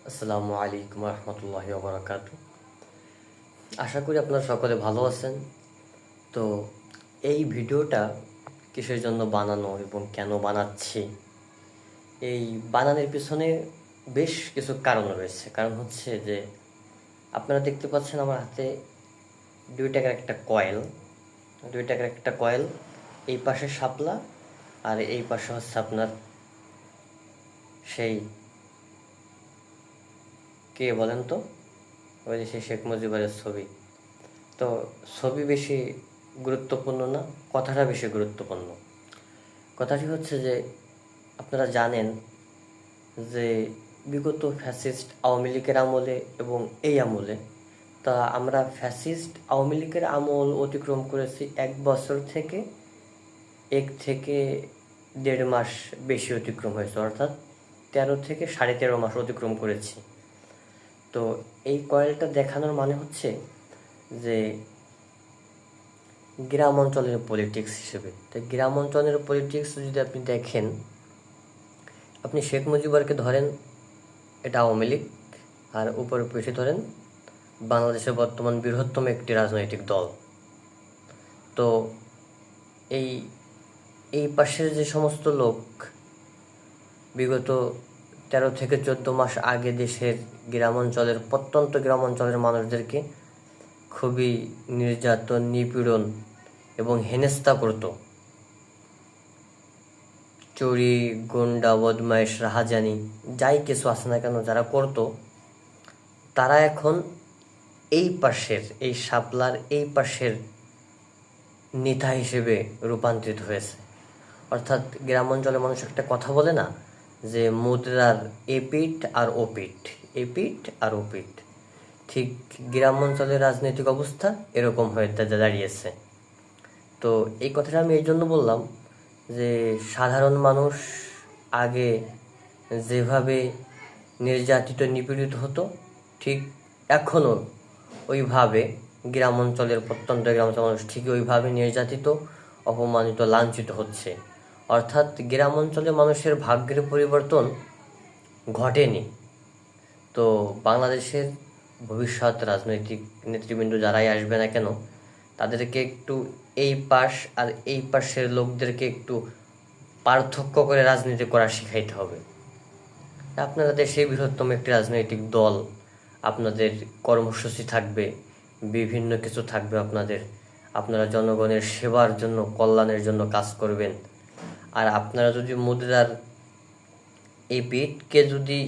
আসসালামু আলাইকুম রহমতুল্লাহি ওবরাকাতু। আশা করি আপনারা সকলে ভালো আছেন। তো এই ভিডিওটা কিসের জন্য বানানো এবং কেন বানাচ্ছি, এই বানানোর পিছনে বেশ কিছু কারণ রয়েছে। কারণ হচ্ছে যে আপনারা দেখতে পাচ্ছেন আমার হাতে 2 টাকার একটা কয়েল, 2 টাকার একটা কয়েল, এই পাশে শাপলা আর এই পাশে হচ্ছে আপনার সেই কে বলেন তো, ওই যে সেই শেখ মুজিবের ছবি। তো ছবি বেশি গুরুত্বপূর্ণ না, কথাটা বেশি গুরুত্বপূর্ণ। কথাটি হচ্ছে যে আপনারা জানেন যে বিগত ফ্যাসিস্ট আওয়ামী লীগের আমলে এবং এই আমলে, তা আমরা ফ্যাসিস্ট আওয়ামী লীগের আমল অতিক্রম করেছি 1 বছর থেকে 1 থেকে 1.5 মাস বেশি অতিক্রম হয়েছে, অর্থাৎ 13 থেকে 13.5 মাস অতিক্রম করেছি। তো এই কয়েলটা দেখানোর মানে হচ্ছে যে গ্রাম অঞ্চলের পলিটিক্স হিসেবে। তো গ্রাম অঞ্চলের পলিটিক্স যদি আপনি দেখেন, আপনি শেখ মুজিবরকে ধরেন, এটা আওয়ামী লীগ, আর উপরে পেশে ধরেন বাংলাদেশের বর্তমান বৃহত্তম একটি রাজনৈতিক দল। তো এই এই পাশের যে সমস্ত লোক বিগত 13 থেকে 14 মাস আগে দেশের গ্রামাঞ্চলের, প্রত্যন্ত গ্রামাঞ্চলের মানুষদেরকে খুবই নির্যাতন, নিপীড়ন এবং হেনস্থা করত, চুরি, গুন্ডা, বদমাইশ, রাহাজানি যাই কিছু আছে না কেন যারা করতো, তারা এখন এই পাশের, এই শাপলার এই পাশের নেতা হিসেবে রূপান্তরিত হয়েছে। অর্থাৎ গ্রাম অঞ্চলের মানুষ একটা কথা বলে না, যে মুদ্রার এপিঠ আর ওপিঠ, এপিঠ আর ওপিঠ, ঠিক গ্রাম অঞ্চলের রাজনৈতিক অবস্থা এরকম হয়ে দাঁড়িয়েছে। তো এই কথাটা আমি এই জন্য বললাম যে সাধারণ মানুষ আগে যেভাবে নির্যাতিত, নিপীড়িত হতো, ঠিক এখনও ওইভাবে গ্রাম অঞ্চলের, প্রত্যন্ত গ্রাম অঞ্চলের মানুষ ঠিকই ওইভাবে নির্যাতিত, অপমানিত, লাঞ্ছিত হচ্ছে। অর্থাৎ গ্রাম অঞ্চলের মানুষের ভাগ্যের পরিবর্তন ঘটেনি। তো বাংলাদেশের ভবিষ্যৎ রাজনৈতিক নেতৃবৃন্দ যারাই আসবে না কেন, তাদেরকে একটু এই পাশ আর এই পাশের লোকদেরকে একটু পার্থক্য করে রাজনীতি করা শিখাইতে হবে। আপনারা দেশে বৃহত্তম একটি রাজনৈতিক দল, আপনাদের কর্মসূচি থাকবে, বিভিন্ন কিছু থাকবে আপনাদের, আপনারা জনগণের সেবার জন্য, কল্যাণের জন্য কাজ করবেন। আর আপনারা যদি মুদ্রার এই পিঠকে যদি